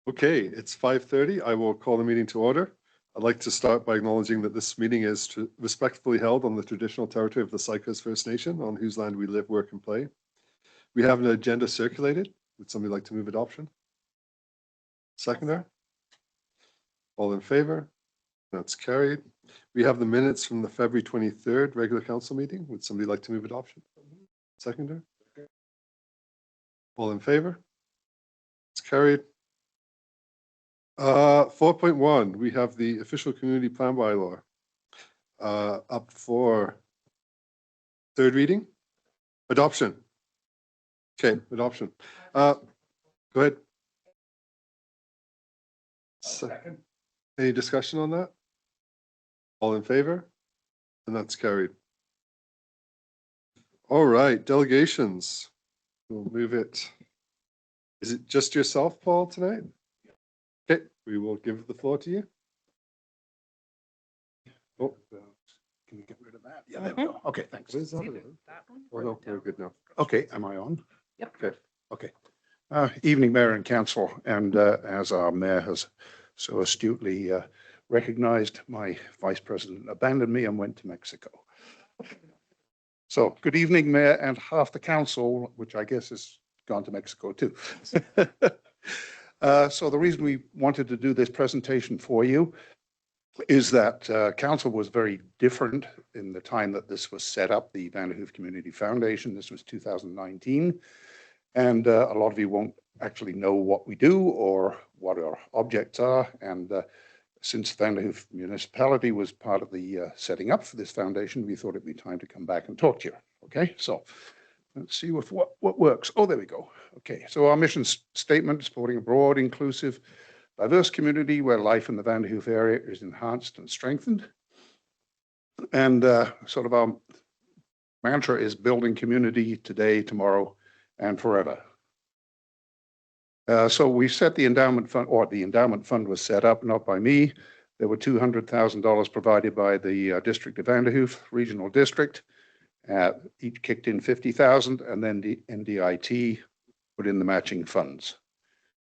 Okay, it's 5:30. I will call the meeting to order. I'd like to start by acknowledging that this meeting is respectfully held on the traditional territory of the Sycos First Nation, on whose land we live, work, and play. We have an agenda circulated. Would somebody like to move adoption? Seconder? All in favor? That's carried. We have the minutes from the February 23rd regular council meeting. Would somebody like to move adoption? Seconder? All in favor? It's carried. 4.1, we have the official community plan bylaw up for third reading. Adoption. Okay, adoption. Go ahead. Second. Any discussion on that? All in favor? And that's carried. All right, delegations. We'll move it. Is it just yourself, Paul, tonight? Okay, we will give the floor to you. Oh, can you get rid of that? Yeah, there we go. Okay, thanks. what is that? Oh, no, we're good now. Okay, am I on? Yep. Okay. Okay. Evening, Mayor and Council, and as our Mayor has so astutely recognized, my Vice President abandoned me and went to Mexico. So good evening, Mayor, and half the Council, which I guess has gone to Mexico too. So the reason we wanted to do this presentation for you is that Council was very different in the time that this was set up, the Vanderhoof Community Foundation. This was 2019. And a lot of you won't actually know what we do or what our objects are. And since Vanderhoof Municipality was part of the setting up for this foundation, we thought it'd be time to come back and talk to you. Okay, so let's see what works. Oh, there we go. Okay, so our mission statement, supporting a broad, inclusive, diverse community where life in the Vanderhoof area is enhanced and strengthened. And sort of our mantra is building community today, tomorrow, and forever. So we set the endowment fund, or the endowment fund was set up, not by me. There were $200,000 provided by the District of Vanderhoof Regional District. Each kicked in $50,000, and then the NDIT put in the matching funds.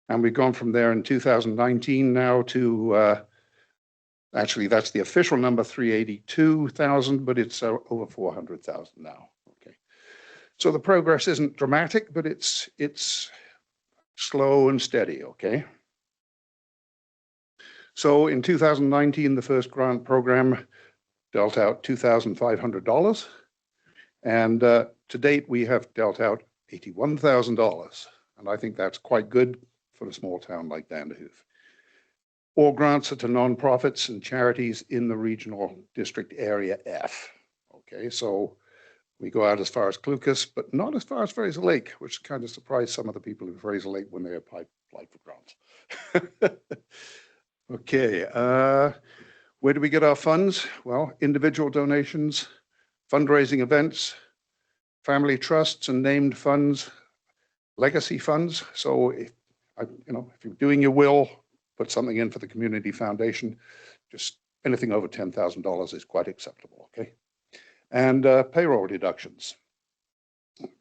And we've gone from there in 2019 now to, actually that's the official number, 382,000, but it's over 400,000 now. Okay. So the progress isn't dramatic, but it's slow and steady, okay? So in 2019, the first grant program dealt out $2,500. And to date, we have dealt out $81,000. And I think that's quite good for a small town like Vanderhoof. All grants are to nonprofits and charities in the regional district area F. Okay, so we go out as far as Clucas, but not as far as Fraser Lake, which kind of surprised some of the people in Fraser Lake when they applied for grants. Okay, where do we get our funds? Well, individual donations, fundraising events, family trusts and named funds, legacy funds. So if you're doing your will, put something in for the community foundation, just anything over $10,000 is quite acceptable, okay? And payroll deductions.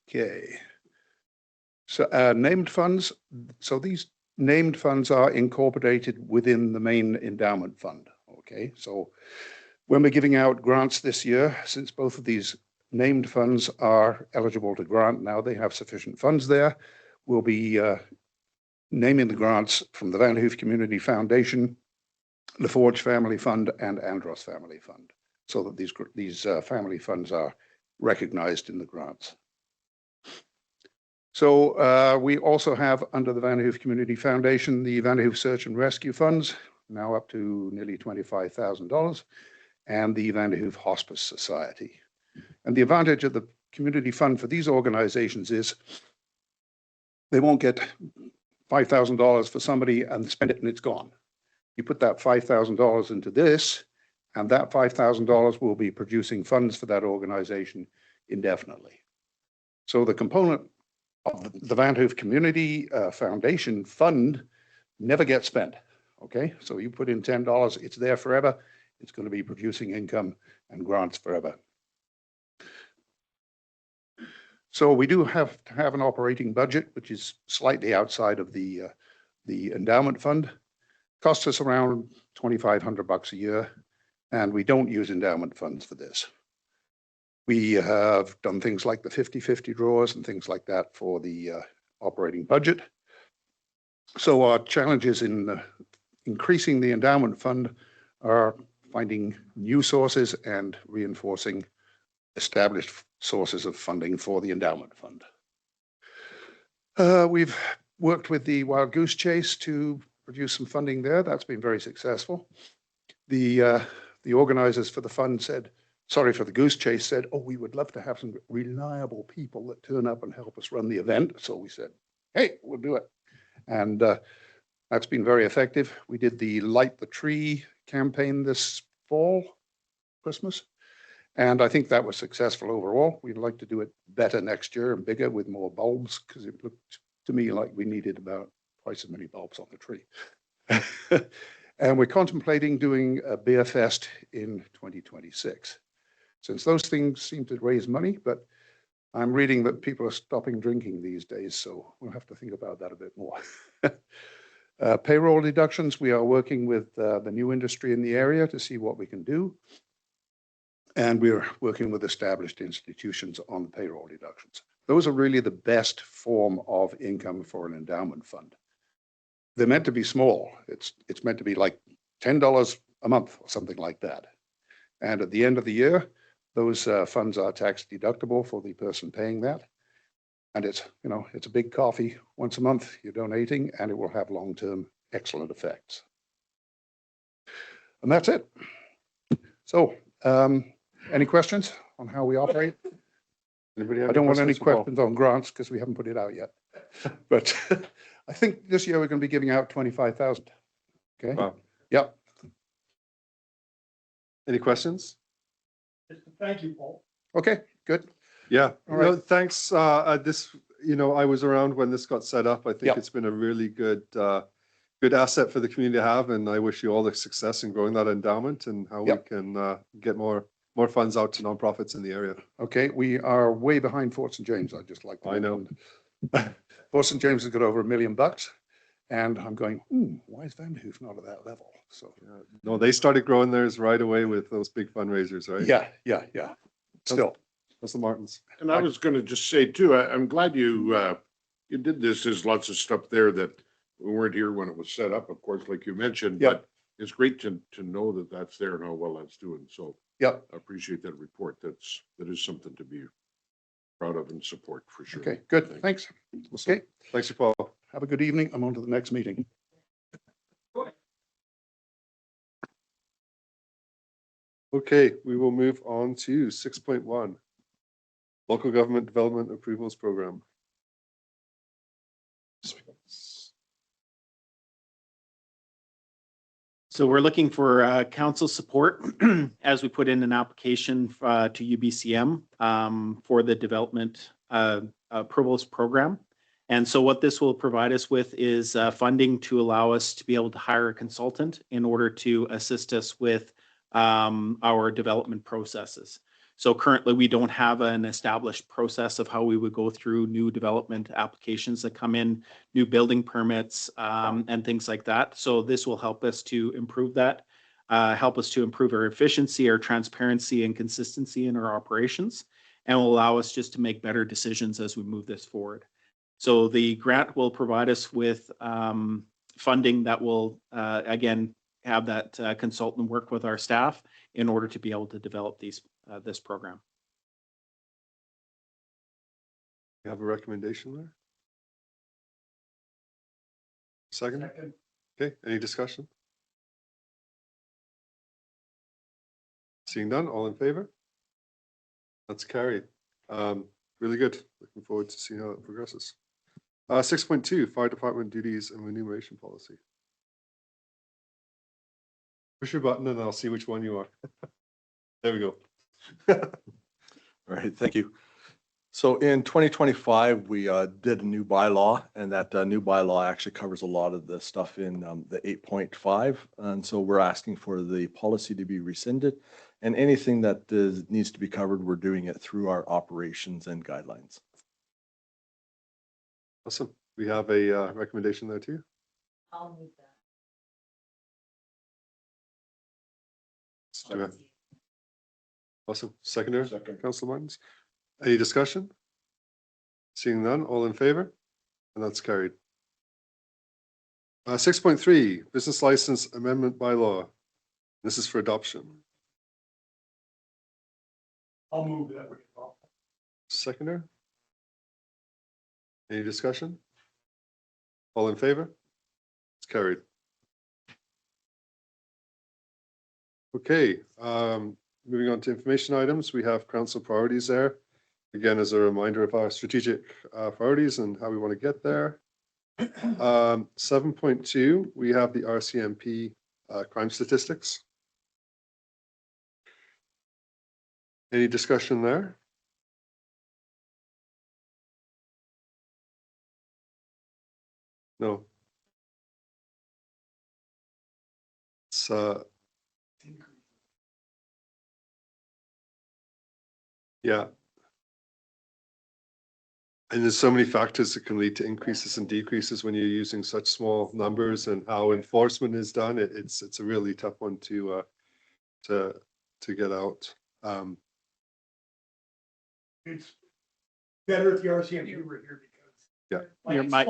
Okay. So named funds. So these named funds are incorporated within the main endowment fund. Okay. So when we're giving out grants this year, since both of these named funds are eligible to grant now, they have sufficient funds there, we'll be naming the grants from the Vanderhoof Community Foundation, the Forge Family Fund, and Andros Family Fund, so that these family funds are recognized in the grants. So we also have under the Vanderhoof Community Foundation, the Vanderhoof Search and Rescue Funds, now up to nearly $25,000, and the Vanderhoof Hospice Society. And the advantage of the community fund for these organizations is they won't get $5,000 for somebody and spend it and it's gone. You put that $5,000 into this, and that $5,000 will be producing funds for that organization indefinitely. So the component of the Vanderhoof Community Foundation Fund never gets spent, okay? So you put in $10, it's there forever. It's going to be producing income and grants forever. So we do have to have an operating budget, which is slightly outside of the The endowment fund costs us around $2,500 a year, and we don't use endowment funds for this. We have done things like the 50-50 draws and things like that for the operating budget. So our challenges in increasing the endowment fund are finding new sources and reinforcing established sources of funding for the endowment fund. We've worked with the Wild Goose Chase to produce some funding there. That's been very successful. The organizers for the fund said, sorry, for the Goose Chase said, oh, we would love to have some reliable people that turn up and help us run the event. So we said, hey, we'll do it. And that's been very effective. We did the Light the Tree campaign this fall, Christmas, and I think that was successful overall. We'd like to do it better next year and bigger with more bulbs, because it looked to me like we needed about twice as many bulbs on the tree. And we're contemplating doing a beer fest in 2026. Since those things seem to raise money, but I'm reading that people are stopping drinking these days, so we'll have to think about that a bit more. Payroll deductions, we are working with the new industry in the area to see what we can do. And we're working with established institutions on the payroll deductions. Those are really the best form of income for an endowment fund. They're meant to be small. It's meant to be like $10 a month or something like that. And at the end of the year, those funds are tax deductible for the person paying that. And it's, you know, it's a big coffee once a month you're donating, and it will have long-term excellent effects. And that's it. So, any questions on how we operate? Anybody have I don't want any questions for Paul? questions on grants because we haven't put it out yet. But I think this year we're going to be giving out 25,000. Okay. Wow. Yep. Any questions? Thank you, Paul. Okay, good. Yeah, All no, right. thanks. This, you know, I was around when this got set up. I think Yep. it's been a really good asset for the community to have, and I wish you all the success in growing that endowment and how Yep. we can get more funds out to nonprofits in the area. Okay, we are way behind Fort St. James. I'd just like to I know. mention. Fort St. James has got over $1 million, and I'm going, why is Vanderhoof not at that level? So No, they started growing theirs right away with those big fundraisers, right? yeah. Still, That's the Martins. And I was going to just say too, I'm glad you did this. There's lots of stuff there that we weren't here when it was set up, of course, like you mentioned. Yep. But it's great to know that that's there and how well that's doing. So yep. I appreciate that report. That is something to be proud of and support for sure. Okay, good. Thanks. Okay, Thanks, Paul. have a good evening. I'm on to the next meeting. Okay, we will move on to 6.1, Local Government Development Approvals Program. So we're looking for council support as we put in an application to UBCM for the development approvals program. And so what this will provide us with is funding to allow us to be able to hire a consultant in order to assist us with our development processes. So currently we don't have an established process of how we would go through new development applications that come in, new building permits and things like that. So this will help us to improve that, help us to improve our efficiency, our transparency and consistency in our operations, and will allow us just to make better decisions as we move this forward. So the grant will provide us with funding that will, again, have that consultant work with our staff in order to be able to develop this program. You have a recommendation there? Second? Okay, any discussion? Seeing none, all in favor? That's carried. Really good. Looking forward to seeing how it progresses. 6.2, Fire Department Duties and Remuneration Policy. Push your button and I'll see which one you are. There we go. All right, thank you. So in 2025, we did a new bylaw, and that new bylaw actually covers a lot of the stuff in the 8.5. And so we're asking for the policy to be rescinded, and anything that needs to be covered, we're doing it through our operations and guidelines. Awesome. We have a recommendation there too. I'll move that. Do it. Awesome. Seconder, Second. Councillor Martins. Any discussion? Seeing none, all in favor? And that's carried. 6.3, business license amendment bylaw. This is for adoption. I'll move that. Seconder? Any discussion? All in favor? It's carried. Okay, moving on to information items, we have council priorities there. Again, as a reminder of our strategic priorities and how we want to get there. 7.2, we have the RCMP crime statistics. Any discussion there? No. It's yeah. And there's so many factors that can lead to increases and decreases when you're using such small numbers, and how enforcement is done. It's a really tough one to get out. It's better if the RCMP were here because. Yeah. like Your mic.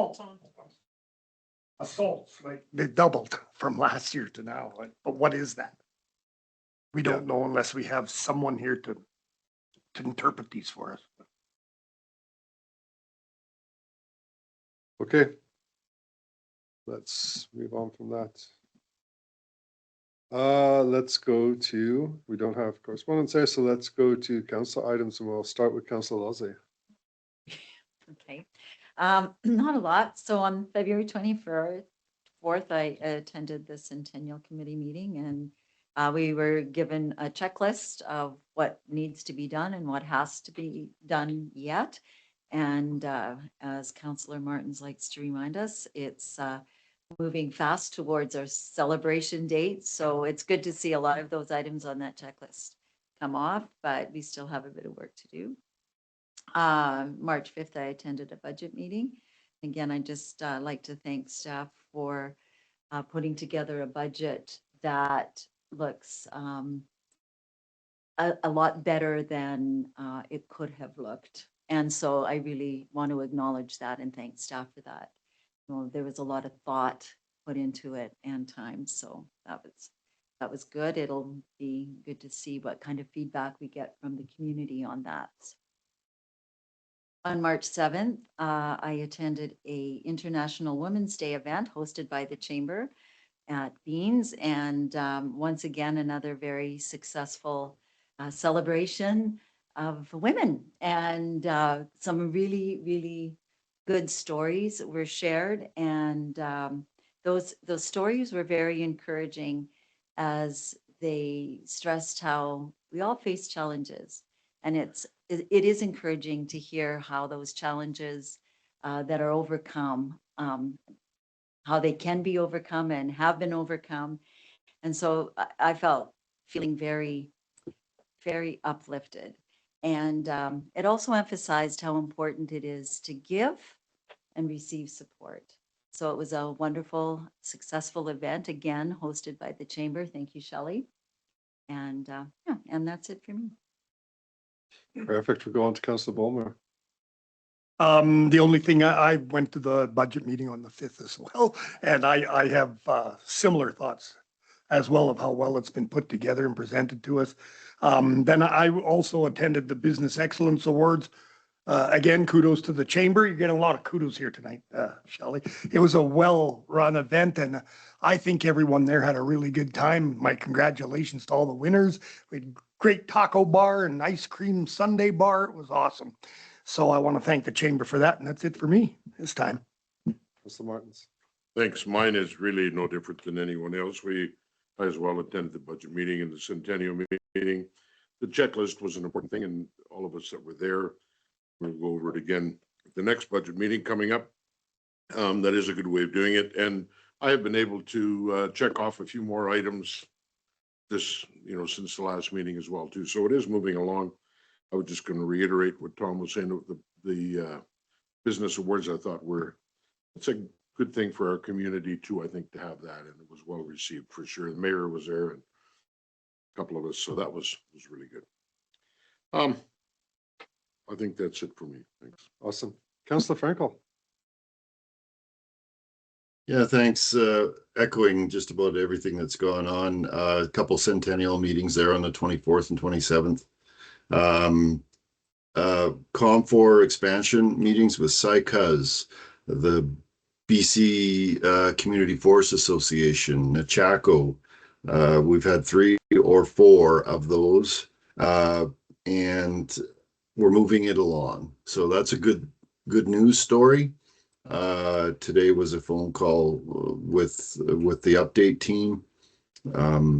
Assaults, like they doubled from last year to now, but what is that? We don't know unless we have someone here to interpret these for us. Okay. Let's move on from that. Let's go to, we don't have correspondence there, so let's go to council items, and we'll start with Councillor Lozay. Okay, not a lot. So on February 24th, I attended the Centennial Committee meeting, and we were given a checklist of what needs to be done and what has to be done yet. And as Councillor Martins likes to remind us, it's moving fast towards our celebration date. So it's good to see a lot of those items on that checklist come off, but we still have a bit of work to do. March 5th, I attended a budget meeting. Again, I just like to thank staff for putting together a budget that looks a lot better than it could have looked. And so I really want to acknowledge that and thank staff for that. You know, there was a lot of thought put into it and time. So that was good. It'll be good to see what kind of feedback we get from the community on that. On March 7th, I attended a International Women's Day event hosted by the Chamber at Beans. And once again, another very successful celebration of women, and some really, really good stories were shared. And those stories were very encouraging, as they stressed how we all face challenges. And it is encouraging to hear how those challenges that are overcome, how they can be overcome and have been overcome. And so I felt feeling very, very uplifted. And it also emphasized how important it is to give and receive support. So it was a wonderful, successful event, again, hosted by the Chamber. Thank you, Shelley. And yeah, and that's it for me. Perfect. We'll go on to Councillor Bulmer. The only thing, I went to the budget meeting on the 5th as well, and I have similar thoughts as well of how well it's been put together and presented to us. Then I also attended the Business Excellence Awards. Again, kudos to the Chamber. You're getting a lot of kudos here tonight, Shelley. It was a well-run event, and I think everyone there had a really good time. My congratulations to all the winners. We had great taco bar and ice cream sundae bar. It was awesome. So I want to thank the Chamber for that, and that's it for me this time. Councillor Martins. Thanks. Mine is really no different than anyone else. I as well attended the budget meeting and the Centennial meeting. The checklist was an important thing, and all of us that were there, we'll go over it again at the next budget meeting coming up. That is a good way of doing it. And I have been able to check off a few more items this, since the last meeting as well too. So it is moving along. I was just going to reiterate what Tom was saying. The business awards, I thought it's a good thing for our community too, I think, to have that, and it was well received for sure. The mayor was there and a couple of us, so that was really good. I think that's it for me. Thanks. Awesome. Councillor Frankel. Yeah, thanks. Echoing just about everything that's gone on. A couple centennial meetings there on the 24th and 27th. COM4 expansion meetings with CICUS, the BC Community Forest Association, NACHACO. We've had 3 or 4 of those, and we're moving it along. So that's a good news story. Today was a phone call with the update team.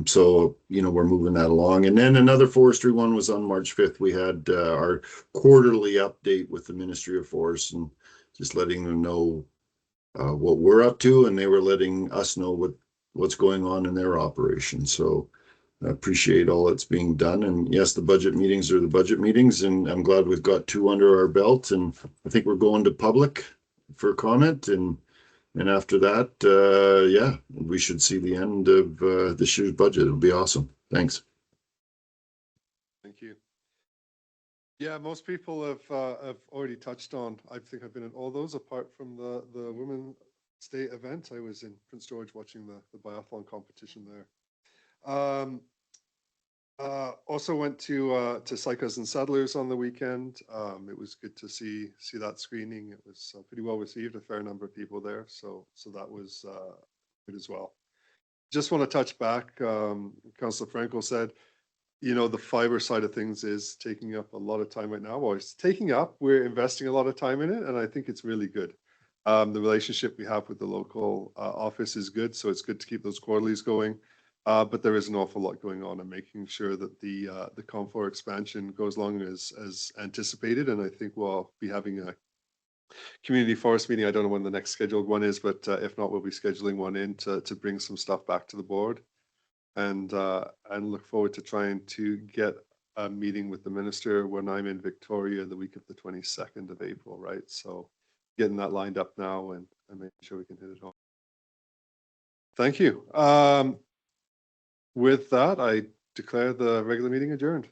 So, you know, we're moving that along. And then another forestry one was on March 5th. We had our quarterly update with the Ministry of Forests and just letting them know what we're up to, and they were letting us know what's going on in their operation. So I appreciate all that's being done. And yes, the budget meetings are the budget meetings, and I'm glad we've got 2 under our belt, and I think we're going to public for comment, and after that, yeah, we should see the end of this year's budget. It'll be awesome. Thanks. Thank you. Yeah, most people have already touched on. I think I've been in all those apart from the Women's Day event. I was in Prince George watching the biathlon competition there. Also went to CICUS and Settlers on the weekend. It was good to see that screening. It was pretty well received, a fair number of people there. So that was good as well. Just want to touch back. Councillor Frankel said, you know, the fiber side of things is taking up a lot of time right now. Well, it's taking up, we're investing a lot of time in it, and I think it's really good. The relationship we have with the local office is good, so it's good to keep those quarterlies going. But there is an awful lot going on, and making sure that the COM4 expansion goes along as anticipated. And I think we'll be having a community forest meeting. I don't know when the next scheduled one is, but if not, we'll be scheduling one in to bring some stuff back to the board, and look forward to trying to get a meeting with the minister when I'm in Victoria the week of the 22nd of April, right? So getting that lined up now and making sure we can hit it home. Thank you. With that, I declare the regular meeting adjourned.